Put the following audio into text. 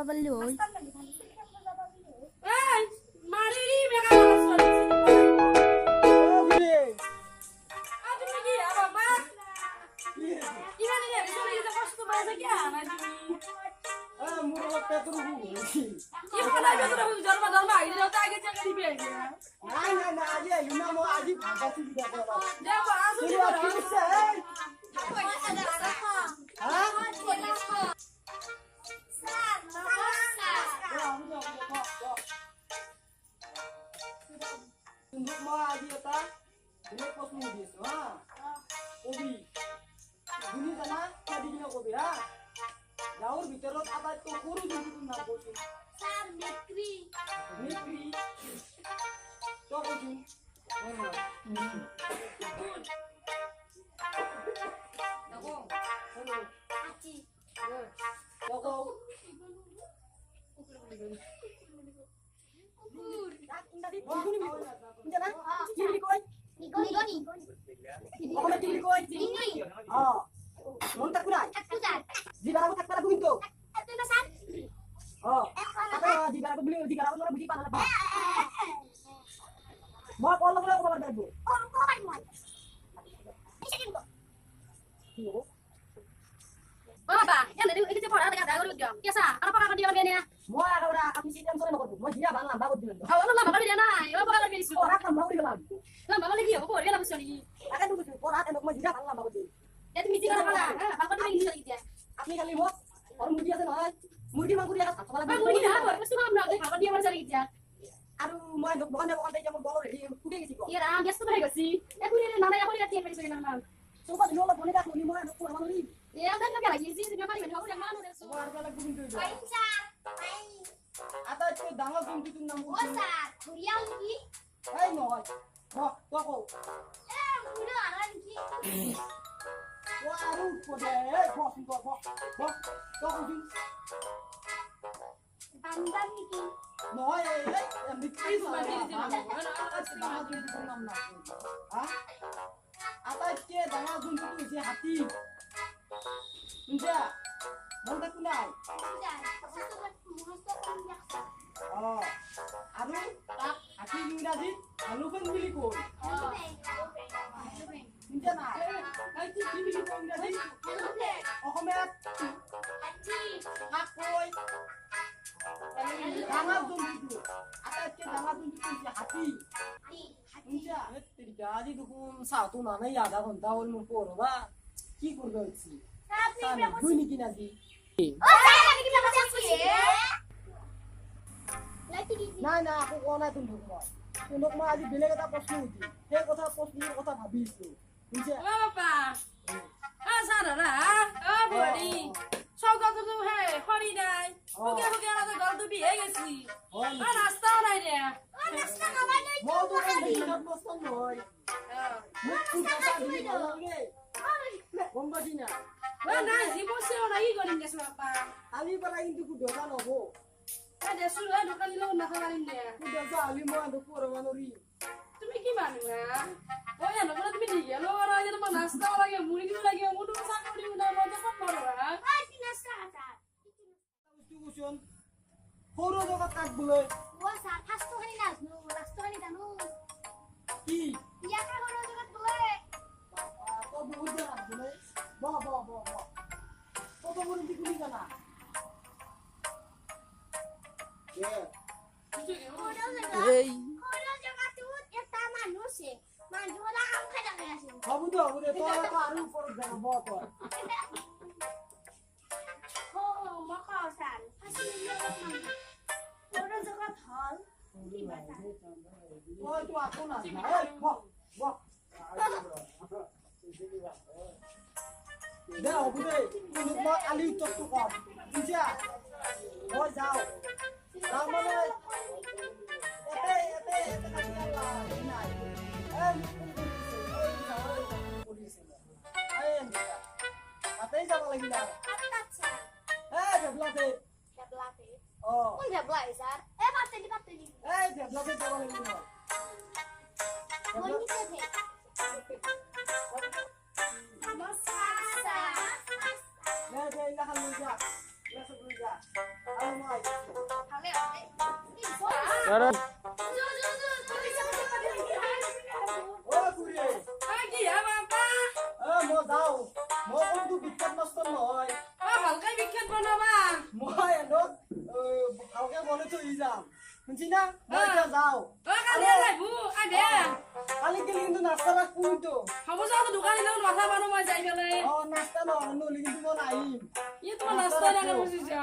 যাবা পারলি ওই এই মারিরি মেগা বলছ আজ কি বাবা ইমানে রে শুনে দিতে কষ্ট পাওয়া কি না তুমি মুরো পেট্রো ইমানে পেট্রো জন্ম জন্ম আইলে তো আগে চাকরি পেয়ে না আজ ইনা মো আজ ভাগা চিন্তা করবা দেখো আজ তুই আসছে হ্যাঁ Untuk mau aja ta, ini kos mudi semua. Kopi, ini sana tadi gini kopi ya. Jauh bicara apa itu kuru jadi tu nak kopi. Mikri. Tu kopi. Hello. Aci. Hello. Baba, yang dari itu cepet ada kata guru jam. Biasa, apa kakak dia begini ya? Mau ada orang kami sih yang sore nak kopi. Mau dia bang bagus dia. Kalau lu lama kali dia nah, apa kakak dia suruh? Orang kan mau dia bang. Lama kali dia, apa dia lama sekali. Akan tunggu tu. Orang ada mau dia bang bagus dia. Jadi mesti kalau apa? Bapak dia ini lagi dia. Apni kali mau orang mudi ada nah. Mudi mang dia apa? Bang mudi dah, mesti mau nak bapak dia mana lagi dia. Aduh, mau bukan dia mau bolor dia. Kuda gitu kok. Iya, biasa tuh mereka sih. Aku ini nana aku lihat dia pergi sana. Coba dulu lah boleh dah mau mau aku mau ni. Ya, kan lagi lagi sih, dia mari aku yang mana dia Mau harga lagi buntu itu. Pacar, Atau itu dangal buntu itu nang buntu. bosan, kuliah lagi. Hai noi. Mau toko. Udah lagi. Wah, aduh, kode. Bos. Toko sih. Pandan nih. Noi, yang bikin Itu mandiri sih, Mama. dangal buntu itu nang nang. Hah? Atau itu dangal buntu itu isi hati. Enggak. Mantap kunai. Udah, satu kan mulus tuh kan jaksa. Oh. Aduh, tak hati udah sih. Lalu kan beli kok. Enggak nah. Nanti beli kok udah sih. Oh, komet. Hakoi. Dangal buntu. Atau itu dangal buntu itu isi hati. Enggak. Jadi দেখুন সাতু না নাই আধা ঘন্টা ওর মুখ করবা কি করবে হচ্ছে সামনে দুই কিনা দি না না aku কোন না তুমি তোমার তোমার আজি বেলেগ এটা প্রশ্ন উঠি সেই কথা প্রশ্নের কথা ভাবিছো বুঝছে Bapak. Sana lah. Oh, bodi. Sogo tu he, khori dai. Oke lah tu gol tu biye gesi. Nasta nai dia. mau tuh kan benar প্রশ্ন নয় মুখ কথা দিই বলগে বম্বাদিনা Nah, si bosnya orang ini goreng dia siapa? আমি পারা কিন্তু Kuda নবো Ada suruh ada kali lo nak kalahin dia. Kuda আমি মো আদো পরমানরি Tumi gimana? Oh ya, nak boleh tumi dia. Lo orang aja teman nasta orang yang muri dulu lagi yang mudu sana muri udah mau cepat orang. কুসুন হরো জগৎ কাট বলে Bosan, tas tuh hari nasnu, tas tuh hari danu. কি Iya kan orang juga boleh. তো বহুত জানা বলে ব কত বড় দিকুলি জানা এই Orang juga tuh kita manusia. Manusia kamu kadang kadang sih. হবুদে তোরা তো আরো উপর জানা বত Oh, makasan. Hasilnya orang juga hal. Gimana? ওই তো এখন না এই ব দে হবুদে তুমি মা আলি চক তো কম বুঝা ওই যাও তার মানে এতে নাই এই পুলিশ এই আতেই যাব লাগিলা Kaca. এই দেবলাতে Ya belati. ও Oh, ya belati, Sar. Pati di. এই দেবলাতে যাব লাগিলা Mau ni sih. Masa. নে যে ইলা খালি যা ইলা সব যা আর মই অ খুৰী কি হে বাপা মই যাওঁ মই কোনটো বিখ্যাত মাষ্টৰ নহয় ভালকে বিখ্যাত বনাবা মই এনক ভালকে বনাই থৈ যাম শুনছি না মই এতিয়া যাওঁ কালি আহিবো আদে কালি গেলি কিন্তু নাস্তা ৰাখবো কিন্তু হ'ব যাওঁ দোকান দিলে মাথা মাৰো মই যাই পেলাই নাস্তা নহ'লে কিন্তু মই নাহিম ই তোমাৰ নাস্তা দেখা বুজিছা